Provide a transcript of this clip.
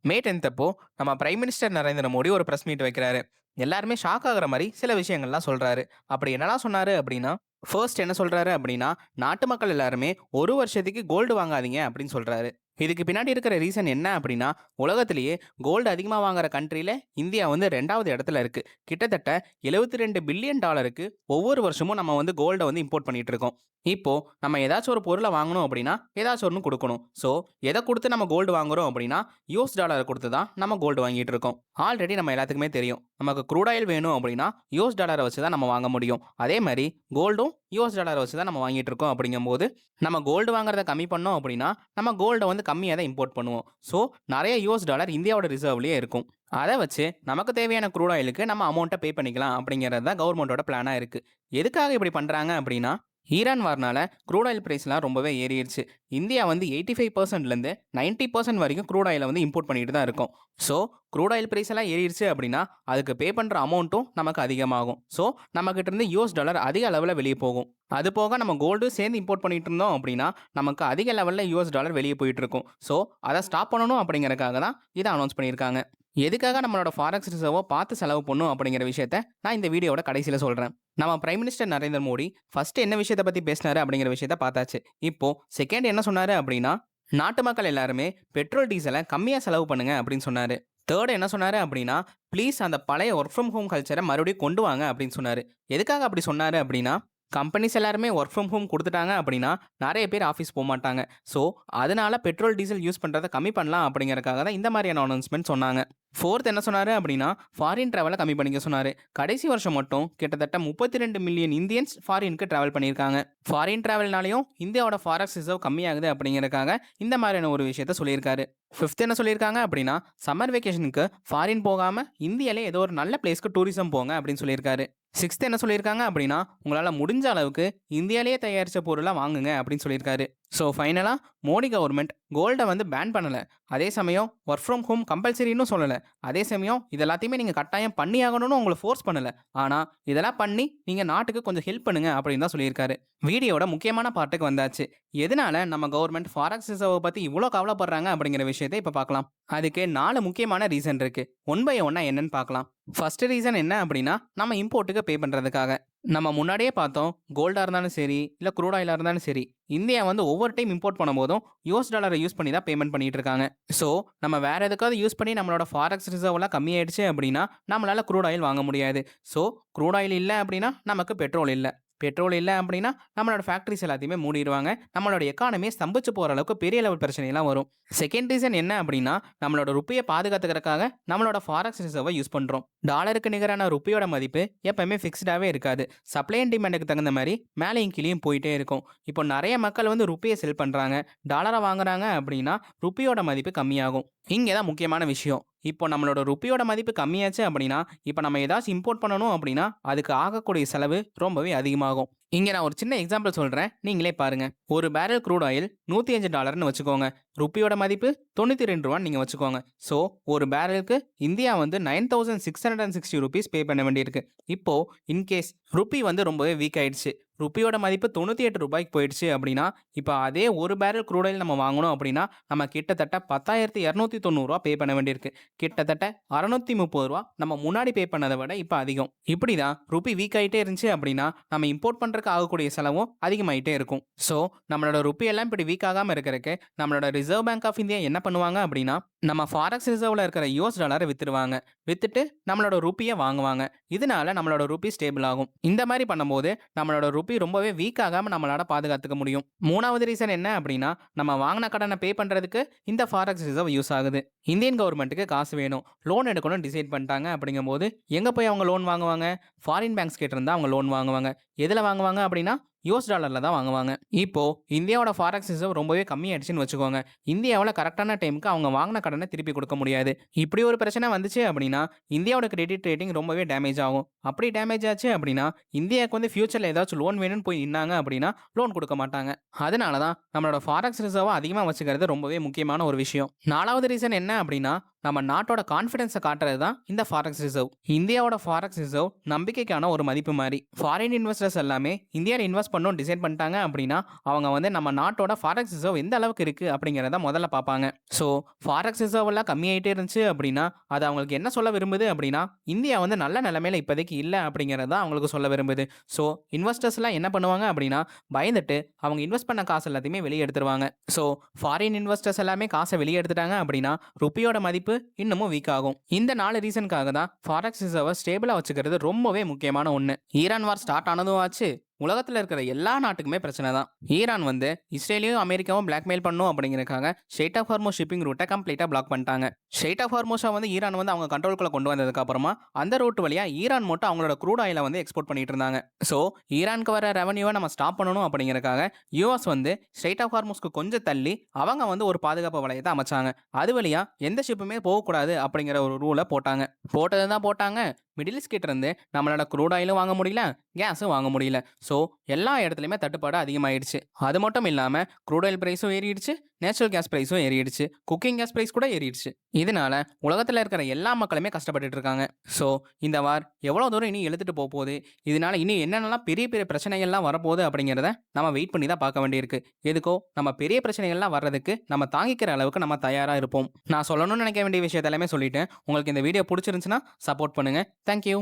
மே 10 அப்போ நம்ம prime minister Narendra Modi ஒரு பிரஸ் மீட் வைக்கிறாரு. எல்லாருமே ஷாக் ஆகுற மாரி சில விஷயங்கள்லாம் சொல்றாரு. அப்படி என்னலாம் சொன்னாரு அப்படின்னா, ஃபர்ஸ்ட் என்ன சொல்றாரு அப்படின்னா, நாட்டு மக்கள் எல்லாருமே 1 வருஷத்துக்கு கோல்டு வாங்காதீங்க அப்படின்னு சொல்றாரு. இதுக்கு பின்னாடி இருக்கிற ரீசன் என்ன அப்படின்னா, உலகத்திலேயே கோல்டு அதிகமா வாங்குற கண்ட்ரில இந்தியா வந்து 2வது இடத்துல இருக்கு. கிட்டத்தட்ட $72 பில்லியன் ஒவ்வொரு வருஷமும் நம்ம வந்து கோல்ட வந்து இம்போர்ட் பண்ணிட்டு இருக்கோம். இப்போ நம்ம ஏதாச்சும் ஒரு பொருள வாங்கணும் அப்படின்னா, ஏதாச்சும் ஒண்ணு குடுக்கணும். ஸோ எத குடுத்து நம்ம கோல்டு வாங்குறோம் அப்படின்னா, யுஎஸ் டாலர குடுத்து தான் நம்ம கோல்டு வாங்கிட்டு இருக்கோம். ஆல்ரெடி நம்ம எல்லாத்துக்குமே தெரியும். நமக்கு க்ரூட் ஆயில் வேணும் அப்படின்னா, யுஎஸ் டாலர வச்சு தான் நம்ம வாங்க முடியும். அதே மாரி கோல்டும் யுஎஸ் டாலர வச்சு தான் நம்ம வாங்கிட்டு இருக்கோம் அப்படிங்கும்போது, நம்ம கோல்டு வாங்குறத கம்மி பண்ணோம் அப்படின்னா, நம்ம கோல்ட வந்து கம்மியா தான் இம்போர்ட் பண்ணுவோம். ஸோ நெறைய யுஎஸ் டாலர் இந்தியாவோட ரிசர்வ்லயே இருக்கும். அத வச்சு நமக்கு தேவையான க்ரூட் ஆயிலுக்கு நம்ம அமௌண்ட்ட பே பண்ணிக்கலாம் அப்படிங்கிறது தான் கவர்மெண்ட்டோட பிளானா இருக்கு. எதுக்காக இப்படி பண்றாங்க அப்படின்னா, ஈரான் வார்னால க்ரூட் ஆயில் பிரைஸ்லாம் ரொம்பவே ஏறிடுச்சு. இந்தியா வந்து 85%லேருந்து 90% வரைக்கும் க்ரூட் ஆயில வந்து இம்போர்ட் பண்ணிட்டு தான் இருக்கோம். ஸோ க்ரூட் ஆயில் பிரைஸ் எல்லாம் ஏறிடுச்சு அப்படின்னா, அதுக்கு பே பண்ணுற அமௌண்ட்டும் நமக்கு அதிகமாகும். ஸோ நம்மகிட்ட இருந்து யூஎஸ் டாலர் அதிக அளவில் வெளியே போகும். அது போக நம்ம கோல்டு சேர்ந்து இம்போர்ட் பண்ணிட்டு இருந்தோம் அப்படின்னா, நமக்கு அதிக லெவலில் யூஎஸ் டாலர் வெளியே போயிட்டு இருக்கும். ஸோ அதை ஸ்டாப் பண்ணணும் அப்படிங்கறதுக்காக தான் இதை அனௌன்ஸ் பண்ணியிருக்காங்க. எதுக்காக நம்மளோட ஃபாரெக்ஸ் ரிசர்வை பார்த்து செலவு பண்ணும் அப்படிங்கிற விஷயத்த நான் இந்த வீடியோட கடைசியில் சொல்கிறேன். நம்ம prime minister Narendra Modi first என்ன விஷயத்தை பற்றி பேசினாரு அப்படிங்கிற விஷயத்த பார்த்தாச்சு. இப்போ செகண்ட் என்ன சொன்னாரு அப்படின்னா, நாட்டு மக்கள் எல்லாருமே பெட்ரோல் டீசலை கம்மியாக செலவு பண்ணுங்க அப்படின்னு சொன்னாரு. தேர்ட் என்ன சொன்னாரு அப்படின்னா, ப்ளீஸ் அந்த பழைய ஒர்க் ஃப்ரம் ஹோம் கல்ச்சரை மறுபடியும் கொண்டு வாங்க அப்படின்னு சொன்னாரு. எதுக்காக அப்படி சொன்னாரு அப்படின்னா, கம்பெனிஸ் எல்லாருமே ஒர்க் ஃப்ரம் ஹோம் கொடுத்துட்டாங்க அப்படின்னா நிறைய பேர் ஆஃபீஸ் போக மாட்டாங்க. ஸோ அதனால பெட்ரோல் டீசல் யூஸ் பண்ணுறதை கம்மி பண்ணலாம் அப்படிங்கறக்காக தான் இந்த மாதிரியான அனௌன்ஸ்மெண்ட் சொன்னாங்க. ஃபோர்த் என்ன சொன்னாரு அப்படின்னா, ஃபாரின் டிராவலை கம்மி பண்ணிக்க சொன்னாரு. கடைசி வருஷம் மட்டும் கிட்டத்தட்ட 32 மில்லியன் இந்தியன்ஸ் ஃபாரினுக்கு டிராவல் பண்ணியிருக்காங்க. ஃபாரின் டிராவல்னாலையும் இந்தியாவோட ஃபாரெக்ஸ் ரிசர்வ் கம்மியாகுது அப்படிங்கறக்காக இந்த மாதிரியான ஒரு விஷயத்த சொல்லியிருக்காரு. ஃபிஃப்த் என்ன சொல்லியிருக்காங்க அப்படின்னா, சம்மர் வெக்கேஷனுக்கு ஃபாரின் போகாம இந்தியாலே ஏதோ ஒரு நல்ல பிளேஸ்க்கு டூரிசம் போங்க அப்படின்னு சொல்லியிருக்காரு. சிக்ஸ்த் என்ன சொல்லியிருக்காங்க அப்படின்னா, உங்களால் முடிஞ்ச அளவுக்கு இந்தியாவிலேயே தயாரித்த பொருளாக வாங்குங்க அப்படின்னு சொல்லியிருக்காரு. ஸோ ஃபைனலாக மோடி கவர்மெண்ட் கோல்டை வந்து பேன் பண்ணலை. அதே சமயம் ஒர்க் ஃப்ரம் ஹோம் கம்பல்சரின்னு சொல்லலை. அதே சமயம் இது எல்லாத்தையுமே நீங்கள் கட்டாயம் பண்ணி ஆகணும்னு உங்களை ஃபோர்ஸ் பண்ணலை. ஆனால் இதெல்லாம் பண்ணி நீங்கள் நாட்டுக்கு கொஞ்சம் ஹெல்ப் பண்ணுங்க அப்படின்னு தான் சொல்லியிருக்காரு. வீடியோட முக்கியமான பார்ட்டுக்கு வந்தாச்சு. எதனால நம்ம கவர்மெண்ட் ஃபாரெக்ஸ் ரிசர்வை பற்றி இவ்வளோ கவலைப்படுறாங்க அப்படிங்கிற விஷயத்தை இப்போ பார்க்கலாம். அதுக்கு 4 முக்கியமான ரீசன் இருக்கு. ஒன் பை ஒன்னா என்னன்னு பார்க்கலாம். ஃபர்ஸ்ட் ரீசன் என்ன அப்படின்னா, நம்ம இம்போர்ட்டுக்கு பே பண்ணுறதுக்காக. நம்ம முன்னாடியே பார்த்தோம், கோல்டாக இருந்தாலும் சரி இல்லை க்ரூட் ஆயிலாக இருந்தாலும் சரி, இந்தியா வந்து ஒவ்வொரு டைம் இம்போர்ட் பண்ணும்போதும் யூஎஸ் டாலரை யூஸ் பண்ணி தான் பேமெண்ட் பண்ணிட்டு இருக்காங்க. ஸோ நம்ம வேற எதுக்காவது யூஸ் பண்ணி நம்மளோட ஃபாரெக்ஸ் ரிசர்வ்லாம் கம்மியாயிடுச்சு அப்படின்னா நம்மளால க்ரூட் ஆயில் வாங்க முடியாது. ஸோ க்ரூட் ஆயில் இல்லை அப்படின்னா நமக்கு பெட்ரோல் இல்லை. பெட்ரோல் இல்லை அப்படின்னா நம்மளோட ஃபேக்ட்ரிஸ் எல்லாத்தையுமே மூடிடுவாங்க. நம்மளோட எக்கானமியை ஸ்தம்பிச்சு போகிற அளவுக்கு பெரிய லெவல் பிரச்சனைலாம் வரும். செகண்ட் ரீசன் என்ன அப்படின்னா, நம்மளோட ருப்பியை பாதுகாத்துக்கிறதுக்காக நம்மளோட ஃபாரெக்ஸ் ரிசர்வை யூஸ் பண்ணுறோம். டாலருக்கு நிகரான ருப்பியோட மதிப்பு எப்பவுமே ஃபிக்ஸ்டாகவே இருக்காது. சப்ளை அண்ட் டிமாண்டுக்கு தகுந்த மாதிரி மேலேயும் கீழேயும் போயிட்டே இருக்கும். இப்போ நிறைய மக்கள் வந்து ருப்பியை செல் பண்ணுறாங்க, டாலரை வாங்குறாங்க அப்படின்னா ருப்பியோட மதிப்பு கம்மியாகும். இங்கே தான் முக்கியமான விஷயம். இப்போ நம்மளோட ருப்பியோட மதிப்பு கம்மியாச்சு அப்படின்னா, இப்போ நம்ம ஏதாச்சும் இம்போர்ட் பண்ணணும் அப்படின்னா அதுக்கு ஆகக்கூடிய செலவு ரொம்பவே அதிகமாகும். இங்கே நான் ஒரு சின்ன எக்ஸாம்பிள் சொல்கிறேன், நீங்களே பாருங்க. ஒரு பேரல் க்ரூட் ஆயில் $105 வச்சுக்கோங்க. ருப்பியோட மதிப்பு $92 நீங்கள் வச்சுக்கோங்க. ஸோ ஒரு பேரலுக்கு இந்தியா வந்து 9660 பே பண்ண வேண்டியிருக்கு. இப்போ இன்கேஸ் ருப்பி வந்து ரொம்பவே வீக் ஆயிடுச்சு, ருப்பியோட மதிப்பு $98 போயிடுச்சு அப்படின்னா, இப்போ அதே ஒரு பேரல் க்ரூட் ஆயில் நம்ம வாங்கணும் அப்படின்னா நம்ம கிட்டத்தட்ட 10,290 பே பண்ண வேண்டியிருக்கு. கிட்டத்தட்ட $630 நம்ம முன்னாடி பே பண்ணதை விட இப்போ அதிகம். இப்படி தான் ருப்பி வீக் ஆகிட்டே இருந்துச்சு அப்படின்னா நம்ம இம்போர்ட் பண்ணுறதுக்கு ஆகக்கூடிய செலவும் அதிகமாகிட்டே இருக்கும். ஸோ நம்மளோட ருப்பி எல்லாம் இப்படி வீக் ஆகாமல் இருக்கிறதுக்கு நம்மளோட ரிசர்வ் பேங்க் ஆஃப் இந்தியா என்ன பண்ணுவாங்க அப்படின்னா, நம்ம ஃபாரெக்ஸ் ரிசர்வ்ல இருக்கிற யூஎஸ் டாலரை வித்துருவாங்க. வித்துட்டு நம்மளோட ருப்பியை வாங்குவாங்க. இதனால நம்மளோட ருப்பி ஸ்டேபிள் ஆகும். இந்த மாதிரி பண்ணும்போது நம்மளோட ருப்பி ரொம்பவே வீக் ஆகாமல் நம்மளால பாதுகாத்துக்க முடியும். மூணாவது ரீசன் என்ன அப்படின்னா, நம்ம வாங்கின கடனை பே பண்ணுறதுக்கு இந்த ஃபாரெக்ஸ் ரிசர்வ் யூஸ் ஆகுது. இந்தியன் கவர்மெண்ட்டுக்கு காசு வேணும், லோன் எடுக்கணும்னு டிசைட் பண்ணிட்டாங்க அப்படிங்கும்போது எங்கே போய் அவங்க லோன் வாங்குவாங்க? ஃபாரின் பேங்க்ஸ் கிட்ட இருந்தால் அவங்க லோன் வாங்குவாங்க. எதில் வாங்குவாங்க அப்படின்னா யூஎஸ் டாலரில் தான் வாங்குவாங்க. இப்போ இந்தியாவோட ஃபாரெக்ஸ் ரிசர்வ் ரொம்பவே கம்மியாயிடுச்சுன்னு வச்சுக்கோங்க. இந்தியாவில் கரெக்டான டைமுக்கு அவங்க வாங்கின கடனை திருப்பி கொடுக்க முடியாது. இப்படி ஒரு பிரச்சனை வந்துச்சு அப்படின்னா இந்தியாவோட கிரெடிட் ரேட்டிங் ரொம்பவே டேமேஜ் ஆகும். அப்படி டேமேஜ் ஆச்சு அப்படின்னா இந்தியாவுக்கு வந்து ஃபியூச்சரில் ஏதாச்சும் லோன் வேணும்னு போய் நின்னாங்க அப்படின்னா லோன் கொடுக்க மாட்டாங்க. அதனால தான் நம்மளோட ஃபாரெக்ஸ் ரிசர்வை அதிகமாக வச்சுக்கிறது ரொம்பவே முக்கியமான ஒரு விஷயம். நாலாவது ரீசன் என்ன அப்படின்னா, நம்ம நாட்டோட கான்ஃபிடன்ஸை காட்டுறது தான் இந்த ஃபாரெக்ஸ் ரிசர்வ். இந்தியாவோட ஃபாரெக்ஸ் ரிசர்வ் நம்பிக்கைக்கான ஒரு மதிப்பு மாதிரி. ஃபாரின் இன்வெஸ்டர்ஸ் எல்லாமே இந்தியாவில் இன்வெஸ்ட் பண்ணணும் டிசைட் பண்ணிட்டாங்க அப்படின்னா அவங்க வந்து நம்ம நாட்டோட ஃபாரெக்ஸ் ரிசர்வ் எந்த அளவுக்கு இருக்குது அப்படிங்கிறத முதல்ல பார்ப்பாங்க. ஸோ ஃபாரெக்ஸ் ரிசர்வ் எல்லாம் கம்மியாயிட்டே இருந்துச்சு அப்படின்னா அது அவங்களுக்கு என்ன சொல்ல விரும்புது அப்படின்னா இந்தியா வந்து நல்ல நிலைமையில இப்போதைக்கு இல்லை அப்படிங்கிறத அவங்களுக்கு சொல்ல விரும்புது. ஸோ இன்வெஸ்டர்ஸ்லாம் என்ன பண்ணுவாங்க அப்படின்னா பயந்துட்டு அவங்க இன்வெஸ்ட் பண்ண காசு எல்லாத்தையுமே வெளியே எடுத்துருவாங்க. ஸோ ஃபாரின் இன்வெஸ்டர்ஸ் எல்லாமே காசை வெளியே எடுத்துட்டாங்க அப்படின்னா ருப்பியோட மதிப்பு இன்னமும் வீக் ஆகும். இந்த 4 ரீசனுக்காக தான் ஃபாரெக்ஸ் ரிசர்வை ஸ்டேபிளா வச்சுக்கிறது ரொம்பவே முக்கியமான ஒன்று. ஈரான் வார் ஸ்டார்ட் ஆனதும் ஆச்சு, உலகத்தில் இருக்கிற எல்லா நாட்டுக்குமே பிரச்சனை தான். ஈரான் வந்து இஸ்ரேலையும் அமெரிக்காவும் பிளாக்மெயில் பண்ணும் அப்படிங்கிறதுக்காக ஸ்ட்ரெய்ட் ஆஃப் ஹார்மோஸ் ஷிப்பிங் ரூட்டை கம்ப்ளீட்டாக பிளாக் பண்ணிட்டாங்க. ஸ்ட்ரெய்ட் ஆஃப் ஹார்மோஸை வந்து ஈரான் வந்து அவங்க கண்ட்ரோல்குள்ளே கொண்டு வந்ததுக்கு அப்புறமா அந்த ரூட் வழியாக ஈரான் மட்டும் அவங்களோட க்ரூட் ஆயிலை வந்து எக்ஸ்போர்ட் பண்ணிட்டு இருந்தாங்க. ஸோ ஈரானுக்கு வர ரெவன்யூவை நம்ம ஸ்டாப் பண்ணணும் அப்படிங்கிறதுக்காக யூஎஸ் வந்து ஸ்ட்ரெய்ட் ஆஃப் ஹார்மோஸ்க்கு கொஞ்சம் தள்ளி அவங்க வந்து ஒரு பாதுகாப்பு வளையத்தை அமைச்சாங்க. அது வழியாக எந்த ஷிப்புமே போகக்கூடாது அப்படிங்கிற ஒரு ரூலை போட்டாங்க. போட்டது தான் போட்டாங்க. மிடில் ஈஸ்ட் கிட்ட இருந்து நம்மளோட க்ரூட் ஆயிலும் வாங்க முடியல, கேஸும் வாங்க முடியல. ஸோ எல்லா இடத்துலையுமே தட்டுப்பாடு அதிகமாகிடுச்சு. அது மட்டும் இல்லாமல் க்ரூட் ஆயில் ப்ரைஸும் ஏறிடுச்சு, நேச்சுரல் கேஸ் ப்ரைஸும் ஏறிடுச்சு, குக்கிங் கேஸ் ப்ரைஸ் கூட ஏறிடுச்சு. இதனால உலகத்தில் இருக்கிற எல்லா மக்களுமே கஷ்டப்பட்டுட்டு இருக்காங்க. ஸோ இந்த வார் எவ்வளோ தூரம் இனி எழுத்துட்டு போக போகுது, இதனால இனி என்னென்னலாம் பெரிய பெரிய பிரச்சனைகள்லாம் வரப்போகுது அப்படிங்கிறத நம்ம வெயிட் பண்ணி தான் பார்க்க வேண்டியிருக்கு. எதுக்கோ நம்ம பெரிய பிரச்சனைகள்லாம் வர்றதுக்கு நம்ம தாங்கிக்கிற அளவுக்கு நம்ம தயாராக இருப்போம். நான் சொல்லணும்னு நினைக்க வேண்டிய விஷயத்த எல்லாமே சொல்லிட்டேன். உங்களுக்கு இந்த வீடியோ பிடிச்சிருந்துச்சுன்னா சப்போர்ட் பண்ணுங்கள். தேங்க்யூ.